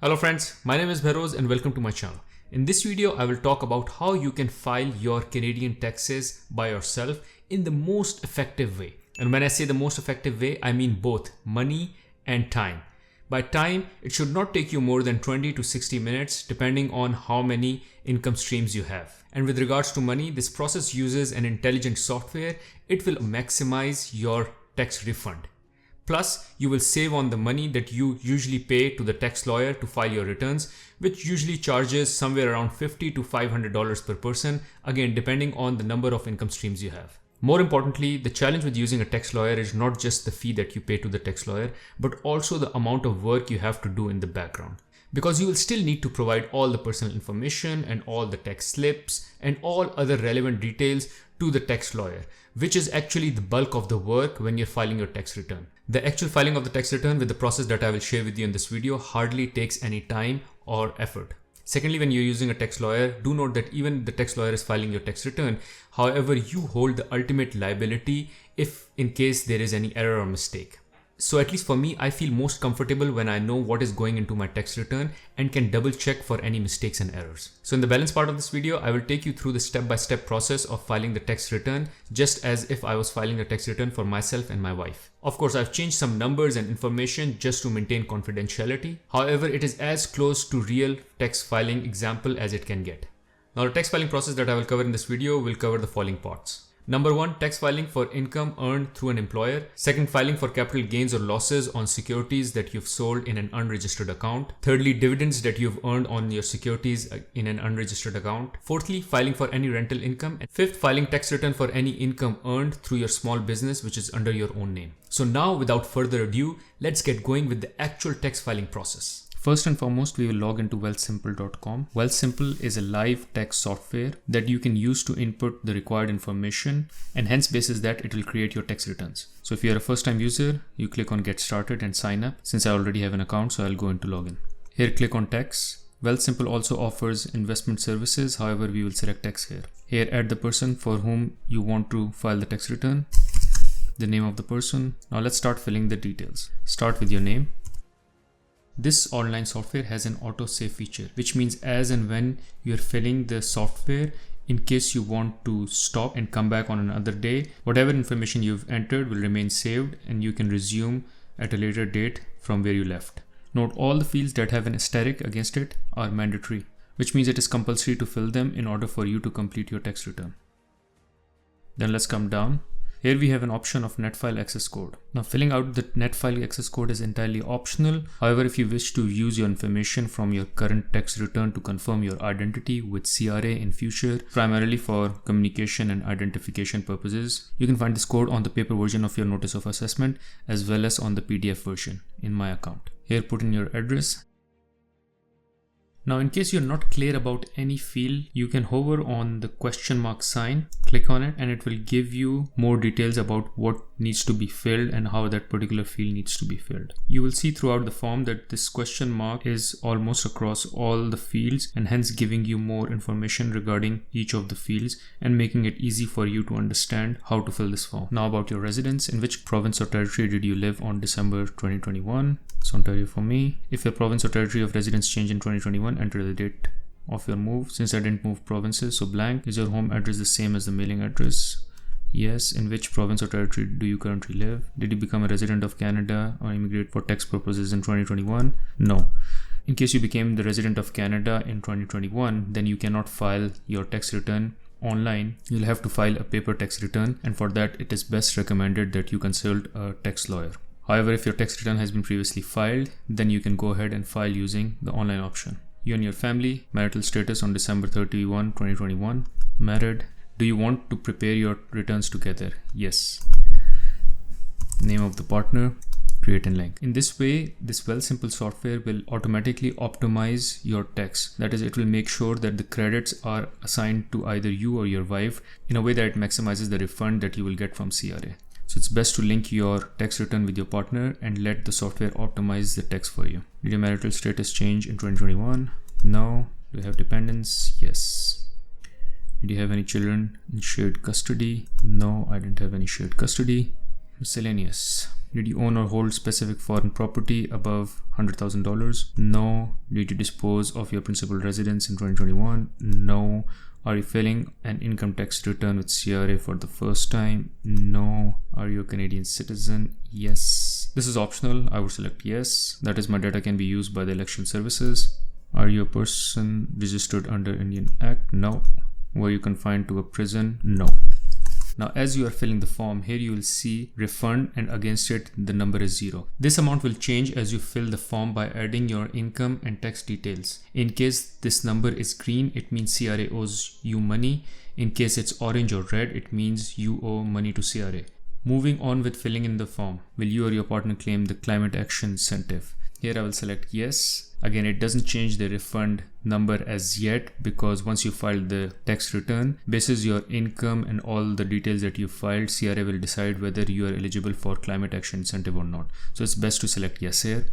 Hello friends, my name is Bheroz and welcome to my channel. In this video, I will talk about how you can file your Canadian taxes by yourself in the most effective way. And when I say the most effective way, I mean both money and time. By time, it should not take you more than 20 to 60 minutes depending on how many income streams you have. And with regards to money, this process uses an intelligent software. It will maximize your tax refund. Plus, you will save on the money that you usually pay to the tax lawyer to file your returns, which usually charges somewhere around $50 to $500 per person, again depending on the number of income streams you have. More importantly, the challenge with using a tax lawyer is not just the fee that you pay to the tax lawyer, but also the amount of work you have to do in the background. Because you will still need to provide all the personal information and all the tax slips and all other relevant details to the tax lawyer, which is actually the bulk of the work when you're filing your tax return. The actual filing of the tax return with the process that I will share with you in this video hardly takes any time or effort. Secondly, when you're using a tax lawyer, do note that even the tax lawyer is filing your tax return. However, you hold the ultimate liability if in case there is any error or mistake. So at least for me, I feel most comfortable when I know what is going into my tax return and can double check for any mistakes and errors. So in the balance part of this video, I will take you through the step-by-step process of filing the tax return, just as if I was filing a tax return for myself and my wife. Of course, I've changed some numbers and information just to maintain confidentiality. However, it is as close to real tax filing example as it can get. Now, the tax filing process that I will cover in this video will cover the following parts. Number 1, tax filing for income earned through an employer. Second, filing for capital gains or losses on securities that you've sold in an unregistered account. Thirdly, dividends that you've earned on your securities in an unregistered account. Fourthly, filing for any rental income. And fifth, filing tax return for any income earned through your small business which is under your own name. So now, without further ado, let's get going with the actual tax filing process. First and foremost, we will log into wealthsimple.com. Wealthsimple is a live tax software that you can use to input the required information, and hence basis that it will create your tax returns. So if you're a first time user, you click on get started and sign up. Since I already have an account, so I'll go into login. Here click on tax. Wealthsimple also offers investment services. However, we will select tax here. Here add the person for whom you want to file the tax return, the name of the person. Now let's start filling the details. Start with your name. This online software has an auto-save feature, which means as and when you're filling the software, in case you want to stop and come back on another day, whatever information you've entered will remain saved and you can resume at a later date from where you left. Note all the fields that have an asterisk against it are mandatory, which means it is compulsory to fill them in order for you to complete your tax return. Then let's come down. Here we have an option of net file access code. Now filling out the net file access code is entirely optional. However, if you wish to use your information from your current tax return to confirm your identity with CRA in future, primarily for communication and identification purposes, you can find this code on the paper version of your notice of assessment as well as on the PDF version in my account. Here put in your address. Now, in case you're not clear about any field, you can hover on the question mark sign, click on it, and it will give you more details about what needs to be filled and how that particular field needs to be filled. You will see throughout the form that this question mark is almost across all the fields and hence giving you more information regarding each of the fields and making it easy for you to understand how to fill this form. Now about your residence, in which province or territory did you live on December 2021? It's Ontario for me. If your province or territory of residence changed in 2021, enter the date of your move. Since I didn't move provinces, so blank. Is your home address the same as the mailing address? Yes. In which province or territory do you currently live? Did you become a resident of Canada or immigrate for tax purposes in 2021? No. In case you became the resident of Canada in 2021, then you cannot file your tax return online. You'll have to file a paper tax return, and for that it is best recommended that you consult a tax lawyer. However, if your tax return has been previously filed, then you can go ahead and file using the online option. You and your family, marital status on December 31, 2021, married. Do you want to prepare your returns together? Yes. Name of the partner, create and link. In this way, this Wealthsimple software will automatically optimize your tax. That is, it will make sure that the credits are assigned to either you or your wife in a way that it maximizes the refund that you will get from CRA. So it's best to link your tax return with your partner and let the software optimize the tax for you. Did your marital status change in 2021? No. Do you have dependents? Yes. Did you have any children in shared custody? No, I didn't have any shared custody. Miscellaneous. Did you own or hold specific foreign property above $100,000? No. Did you dispose of your principal residence in 2021? No. Are you filing an income tax return with CRA for the first time? No. Are you a Canadian citizen? Yes. This is optional. I would select yes. That is, my data can be used by the election services. Are you a person registered under Indian Act? No. Were you confined to a prison? No. Now, as you are filling the form, here you will see refund, and against it the number is 0. This amount will change as you fill the form by adding your income and tax details. In case this number is green, it means CRA owes you money. In case it's orange or red, it means you owe money to CRA. Moving on with filling in the form, will you or your partner claim the climate action incentive? Here I will select yes. Again, it doesn't change the refund number as yet, because once you file the tax return, basis your income and all the details that you filed, CRA will decide whether you are eligible for climate action incentive or not. So it's best to select yes here.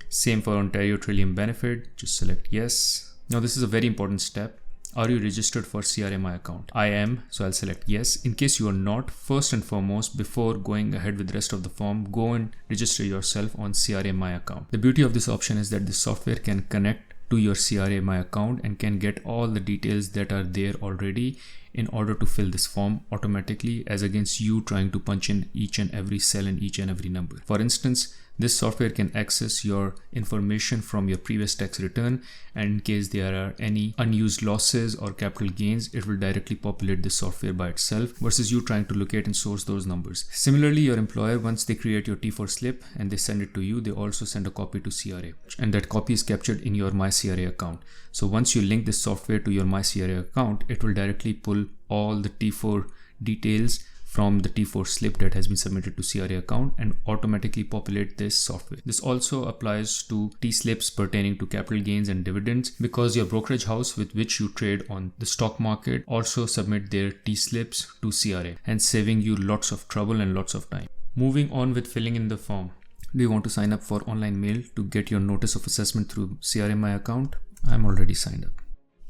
Same for Ontario Trillium benefit, just select yes. Now this is a very important step. Are you registered for CRA My Account? I am, so I'll select yes. In case you are not, first and foremost, before going ahead with the rest of the form, go and register yourself on CRA My Account. The beauty of this option is that the software can connect to your CRA My Account and can get all the details that are there already in order to fill this form automatically, as against you trying to punch in each and every cell and each and every number. For instance, this software can access your information from your previous tax return, and in case there are any unused losses or capital gains, it will directly populate this software by itself versus you trying to locate and source those numbers. Similarly, your employer, once they create your T4 slip and they send it to you, they also send a copy to CRA, and that copy is captured in your MyCRA account. So once you link this software to your MyCRA account, it will directly pull all the T4 details from the T4 slip that has been submitted to CRA account and automatically populate this software. This also applies to T-slips pertaining to capital gains and dividends, because your brokerage house with which you trade on the stock market also submit their T-slips to CRA, and saving you lots of trouble and lots of time. Moving on with filling in the form. Do you want to sign up for online mail to get your notice of assessment through CRA My Account? I'm already signed up.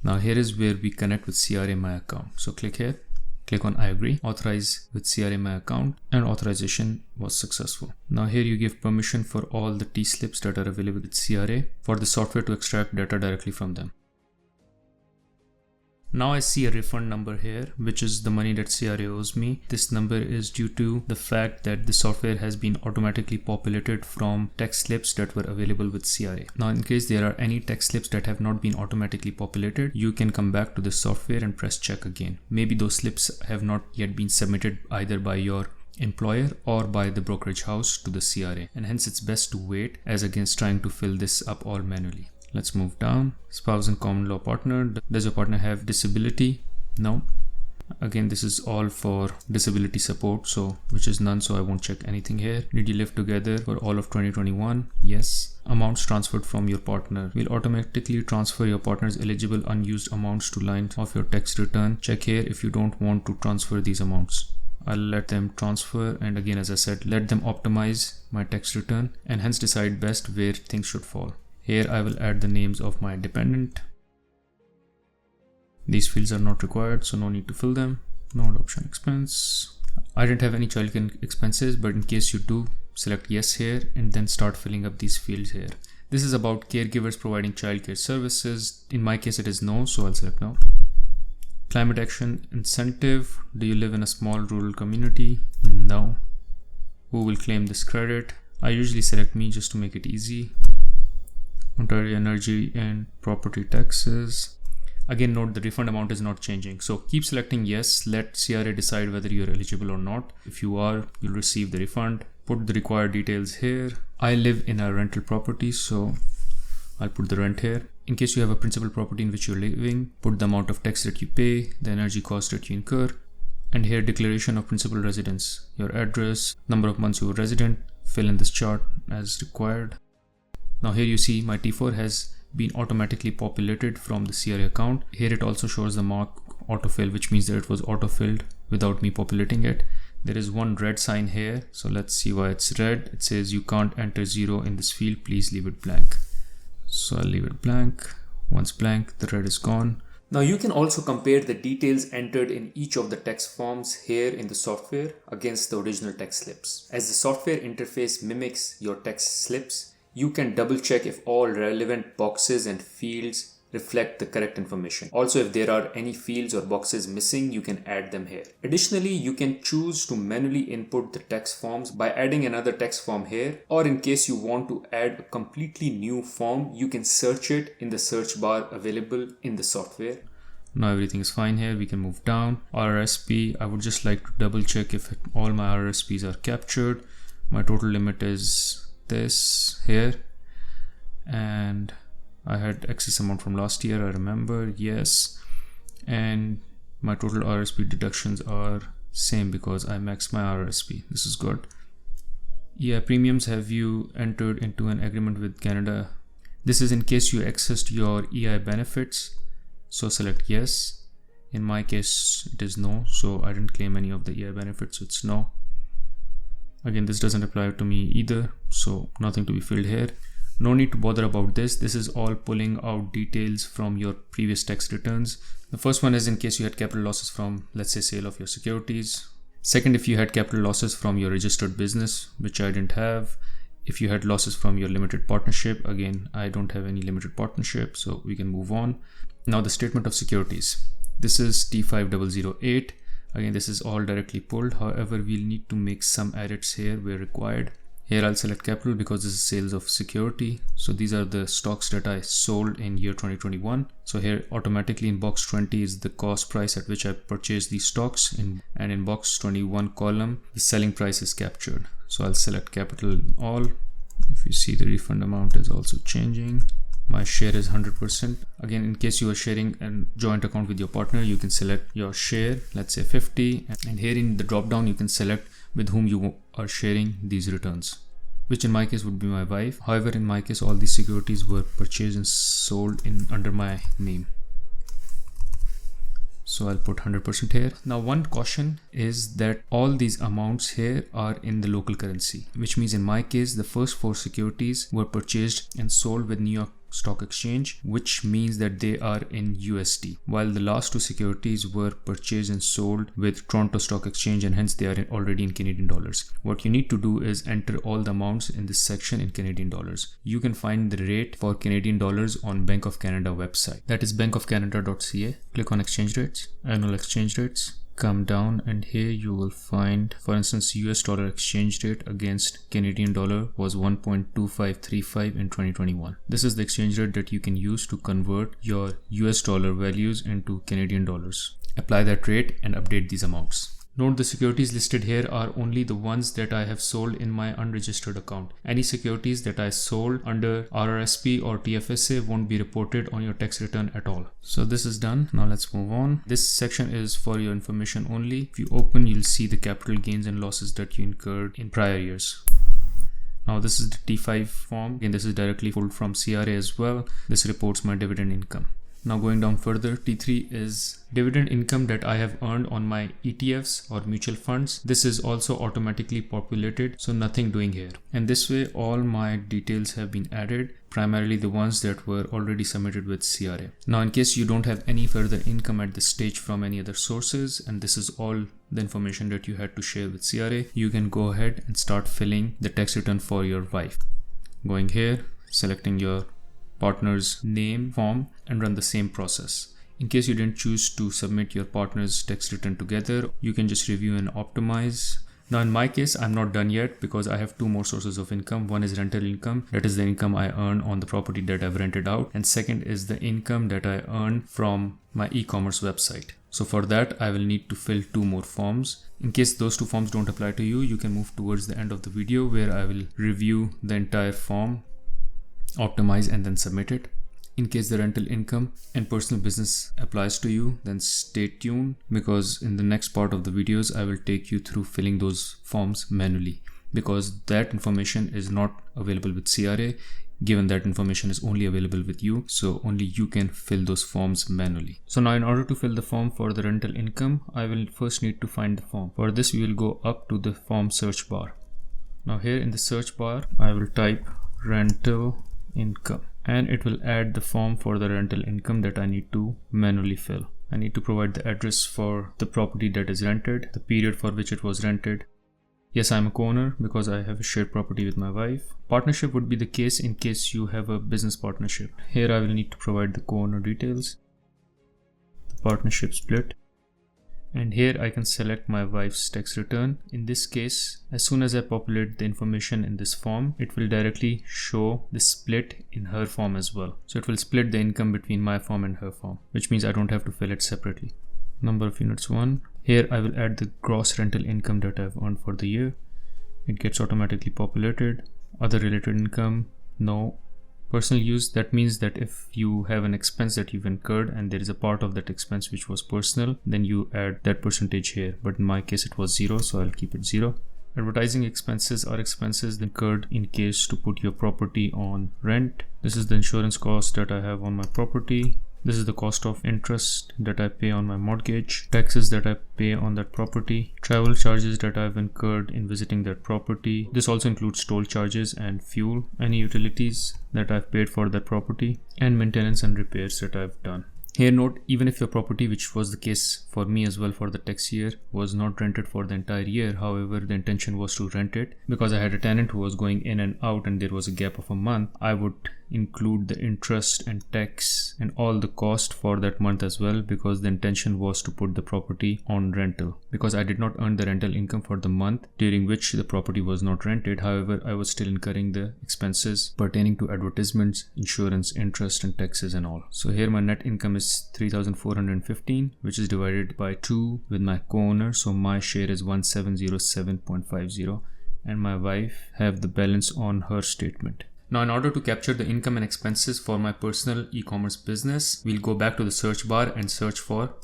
Now here is where we connect with CRA My Account. So click here. Click on I agree, authorize with CRA My Account, and authorization was successful. Now here you give permission for all the T-slips that are available with CRA for the software to extract data directly from them. Now I see a refund number here, which is the money that CRA owes me. This number is due to the fact that the software has been automatically populated from tax slips that were available with CRA. Now, in case there are any tax slips that have not been automatically populated, you can come back to the software and press check again. Maybe those slips have not yet been submitted either by your employer or by the brokerage house to the CRA, and hence it's best to wait as against trying to fill this up all manually. Let's move down. Spouse and common law partner. Does your partner have disability? No. Again, this is all for disability support, so which is none, so I won't check anything here. Did you live together for all of 2021? Yes. Amounts transferred from your partner. Will automatically transfer your partner's eligible unused amounts to line of your tax return. Check here if you don't want to transfer these amounts. I'll let them transfer, and again, as I said, let them optimize my tax return and hence decide best where things should fall. Here I will add the names of my dependent. These fields are not required, so no need to fill them. No adoption expense. I didn't have any childcare expenses, but in case you do, select yes here and then start filling up these fields here. This is about caregivers providing childcare services. In my case, it is no, so I'll select no. Climate action incentive. Do you live in a small rural community? No. Who will claim this credit? I usually select me just to make it easy. Ontario energy and property taxes. Again, note the refund amount is not changing, so keep selecting yes. Let CRA decide whether you're eligible or not. If you are, you'll receive the refund. Put the required details here. I live in a rental property, so I'll put the rent here. In case you have a principal property in which you're living, put the amount of tax that you pay, the energy cost that you incur, and here declaration of principal residence, your address, number of months you were resident. Fill in this chart as required. Now here you see my T4 has been automatically populated from the CRA account. Here it also shows the mark autofill, which means that it was autofilled without me populating it. There is one red sign here, so let's see why it's red. It says you can't enter 0 in this field, please leave it blank. So I'll leave it blank. Once blank, the red is gone. Now you can also compare the details entered in each of the tax forms here in the software against the original tax slips. As the software interface mimics your tax slips, you can double check if all relevant boxes and fields reflect the correct information. Also, if there are any fields or boxes missing, you can add them here. Additionally, you can choose to manually input the tax forms by adding another tax form here, or in case you want to add a completely new form, you can search it in the search bar available in the software. Now everything is fine here. We can move down. RRSP, I would just like to double check if all my RRSPs are captured. My total limit is this here, and I had excess amount from last year, I remember, yes. And my total RRSP deductions are same because I maxed my RRSP. This is good. Yeah, premiums, have you entered into an agreement with Canada? This is in case you accessed your EI benefits. So select yes. In my case, it is no. So I didn't claim any of the EI benefits, so it's no. Again, this doesn't apply to me either, so nothing to be filled here. No need to bother about this. This is all pulling out details from your previous tax returns. The first one is in case you had capital losses from, let's say, sale of your securities. Second, if you had capital losses from your registered business, which I didn't have. If you had losses from your limited partnership, again, I don't have any limited partnership, so we can move on. Now the statement of securities. This is T5008. Again, this is all directly pulled. However, we'll need to make some edits here where required. Here I'll select capital because this is sales of security. So these are the stocks that I sold in year 2021. So here automatically in box 20 is the cost price at which I purchased these stocks, and in box 21 column, the selling price is captured. So I'll select capital all. If you see, the refund amount is also changing. My share is 100%. Again, in case you are sharing a joint account with your partner, you can select your share, let's say 50. And here in the drop down, you can select with whom you are sharing these returns, which in my case would be my wife. However, in my case, all these securities were purchased and sold under my name. So I'll put 100% here. Now one caution is that all these amounts here are in the local currency, which means in my case, the first 4 securities were purchased and sold with New York Stock Exchange, which means that they are in USD, while the last 2 securities were purchased and sold with Toronto Stock Exchange, and hence they are already in Canadian dollars. What you need to do is enter all the amounts in this section in Canadian dollars. You can find the rate for Canadian dollars on Bank of Canada website. That is bankofcanada.ca. Click on exchange rates, annual exchange rates. Come down, and here you will find, for instance, US dollar exchange rate against Canadian dollar was 1.2535 in 2021. This is the exchange rate that you can use to convert your US dollar values into Canadian dollars. Apply that rate and update these amounts. Note the securities listed here are only the ones that I have sold in my unregistered account. Any securities that I sold under RRSP or TFSA won't be reported on your tax return at all. So this is done. Now let's move on. This section is for your information only. If you open, you'll see the capital gains and losses that you incurred in prior years. Now this is the T5 form. Again, this is directly pulled from CRA as well. This reports my dividend income. Now going down further, T3 is dividend income that I have earned on my ETFs or mutual funds. This is also automatically populated, so nothing doing here. And this way all my details have been added, primarily the ones that were already submitted with CRA. Now in case you don't have any further income at this stage from any other sources, and this is all the information that you had to share with CRA, you can go ahead and start filling the tax return for your wife. Going here, selecting your partner's name form and run the same process. In case you didn't choose to submit your partner's tax return together, you can just review and optimize. Now in my case, I'm not done yet because I have 2 more sources of income. One is rental income, that is the income I earn on the property that I've rented out, and second is the income that I earn from my e-commerce website. So for that, I will need to fill 2 more forms. In case those 2 forms don't apply to you, you can move towards the end of the video where I will review the entire form, optimize, and then submit it. In case the rental income and personal business applies to you, then stay tuned, because in the next part of the videos I will take you through filling those forms manually, because that information is not available with CRA, given that information is only available with you, so only you can fill those forms manually. So now in order to fill the form for the rental income, I will first need to find the form. For this we will go up to the form search bar. Now here in the search bar I will type rental income. and it will add the form for the rental income that I need to manually fill. I need to provide the address for the property that is rented, the period for which it was rented. Yes, I'm a co-owner because I have a shared property with my wife. Partnership would be the case in case you have a business partnership. Here I will need to provide the co-owner details, the partnership split, and here I can select my wife's tax return. In this case, as soon as I populate the information in this form, it will directly show the split in her form as well. So it will split the income between my form and her form, which means I don't have to fill it separately. Number of units 1. Here I will add the gross rental income that I've earned for the year. It gets automatically populated. Other related income, no. Personal use, that means that if you have an expense that you've incurred and there is a part of that expense which was personal, then you add that percentage here. But in my case it was 0, so I'll keep it 0. Advertising expenses are expenses incurred in case to put your property on rent. This is the insurance cost that I have on my property. This is the cost of interest that I pay on my mortgage, taxes that I pay on that property, travel charges that I've incurred in visiting that property. This also includes toll charges and fuel, any utilities that I've paid for that property, and maintenance and repairs that I've done. Here note, even if your property, which was the case for me as well for the tax year, was not rented for the entire year, however the intention was to rent it because I had a tenant who was going in and out and there was a gap of a month, I would include the interest and tax and all the cost for that month as well, because the intention was to put the property on rental. Because I did not earn the rental income for the month during which the property was not rented, however I was still incurring the expenses pertaining to advertisements, insurance, interest and taxes and all. So here my net income is 3,415, which is divided by 2 with my co-owner, so my share is 1707.50 and my wife have the balance on her statement. Now in order to capture the income and expenses for my personal e-commerce business, we'll go back to the search bar and search for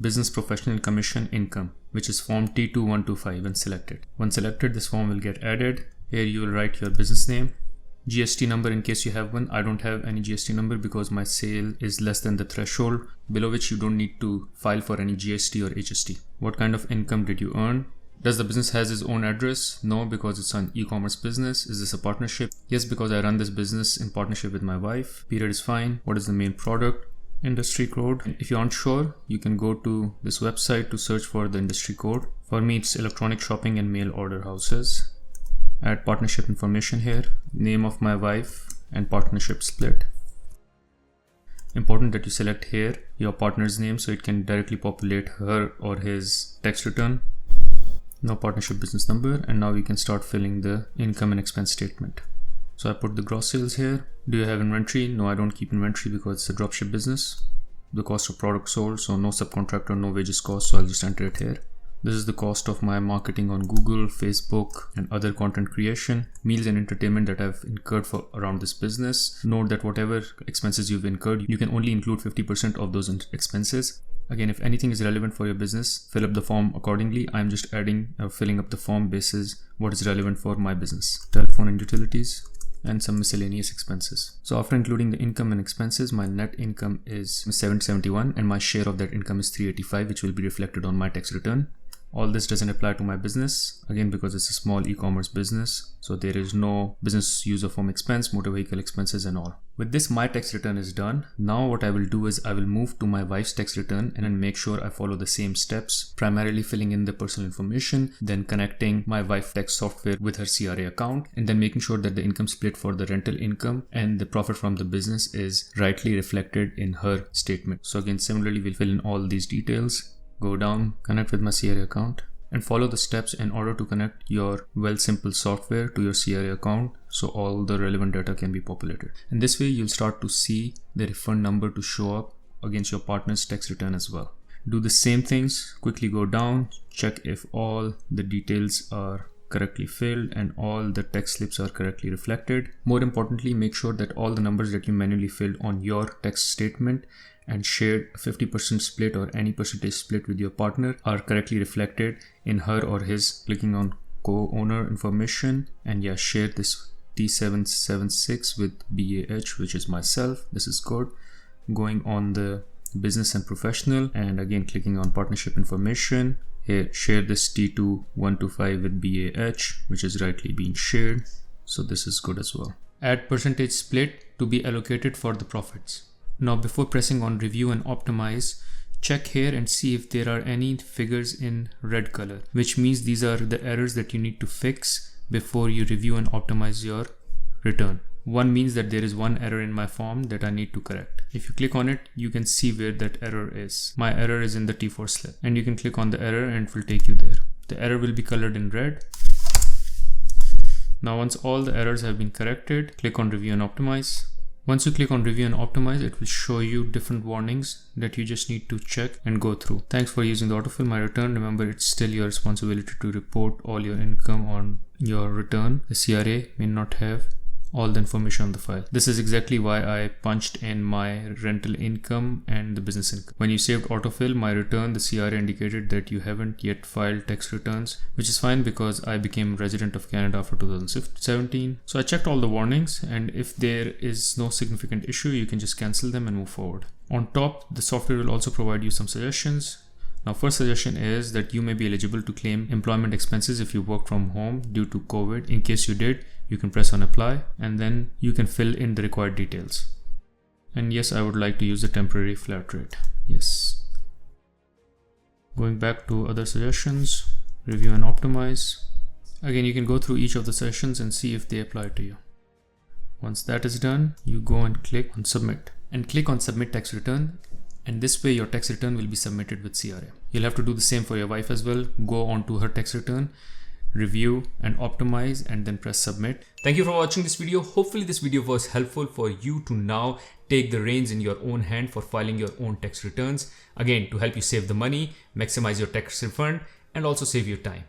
Business Professional Commission Income, which is form T2125, and select it. Once selected, this form will get added. Here you will write your business name, GST number in case you have one. I don't have any GST number because my sale is less than the threshold below which you don't need to file for any GST or HST. What kind of income did you earn? Does the business has its own address? No, because it's an e-commerce business. Is this a partnership? Yes, because I run this business in partnership with my wife. Period is fine. What is the main product? Industry code. If you aren't sure, you can go to this website to search for the industry code. For me, it's electronic shopping and mail order houses. Add partnership information here, name of my wife and partnership split. Important that you select here your partner's name so it can directly populate her or his tax return. No partnership business number, and now we can start filling the income and expense statement. So I put the gross sales here. Do you have inventory? No, I don't keep inventory because it's a dropship business. The cost of product sold, so no subcontractor, no wages cost, so I'll just enter it here. This is the cost of my marketing on Google, Facebook, and other content creation, meals and entertainment that I've incurred for around this business. Note that whatever expenses you've incurred, you can only include 50% of those expenses. Again, if anything is relevant for your business, fill up the form accordingly. I'm just filling up the form basis what is relevant for my business. Telephone and utilities, and some miscellaneous expenses. So after including the income and expenses, my net income is 771 and my share of that income is 385, which will be reflected on my tax return. All this doesn't apply to my business, again because it's a small e-commerce business, so there is no business user form expense, motor vehicle expenses and all. With this, my tax return is done. Now what I will do is I will move to my wife's tax return and then make sure I follow the same steps, primarily filling in the personal information, then connecting my wife tax software with her CRA account, and then making sure that the income split for the rental income and the profit from the business is rightly reflected in her statement. So again, similarly, we'll fill in all these details. Go down, connect with my CRA account, and follow the steps in order to connect your Simple software to your CRA account so all the relevant data can be populated. And this way you'll start to see the refund number to show up against your partner's tax return as well. Do the same things, quickly go down, check if all the details are correctly filled and all the tax slips are correctly reflected. More importantly, make sure that all the numbers that you manually filled on your tax statement and shared 50% split or any percentage split with your partner are correctly reflected in her or his. Clicking on co-owner information, and yeah, share this T776 with BAH, which is myself. This is good. Going on the business and professional, and again clicking on partnership information. Here, share this T2125 with BAH, which is rightly being shared. So this is good as well. Add percentage split to be allocated for the profits. Now before pressing on review and optimize, check here and see if there are any figures in red color, which means these are the errors that you need to fix before you review and optimize your return. One means that there is one error in my form that I need to correct. If you click on it, you can see where that error is. My error is in the T4 slip, and you can click on the error and it will take you there. The error will be colored in red. Now once all the errors have been corrected, click on review and optimize. Once you click on review and optimize, it will show you different warnings that you just need to check and go through. Thanks for using the autofill my return. Remember, it's still your responsibility to report all your income on your return. The CRA may not have all the information on the file. This is exactly why I punched in my rental income and the business income. When you saved autofill my return, the CRA indicated that you haven't yet filed tax returns, which is fine because I became resident of Canada for 2017. So I checked all the warnings, and if there is no significant issue, you can just cancel them and move forward. On top, the software will also provide you some suggestions. Now, first suggestion is that you may be eligible to claim employment expenses if you work from home due to COVID. In case you did, you can press on apply and then you can fill in the required details. And yes, I would like to use the temporary flat rate. Yes. Going back to other suggestions, review and optimize. Again, you can go through each of the sessions and see if they apply to you. Once that is done, you go and click on submit and click on submit tax return. And this way your tax return will be submitted with CRA. You'll have to do the same for your wife as well. Go on to her tax return, review and optimize, and then press submit. Thank you for watching this video. Hopefully this video was helpful for you to now take the reins in your own hand for filing your own tax returns. Again, to help you save the money, maximize your tax refund, and also save your time.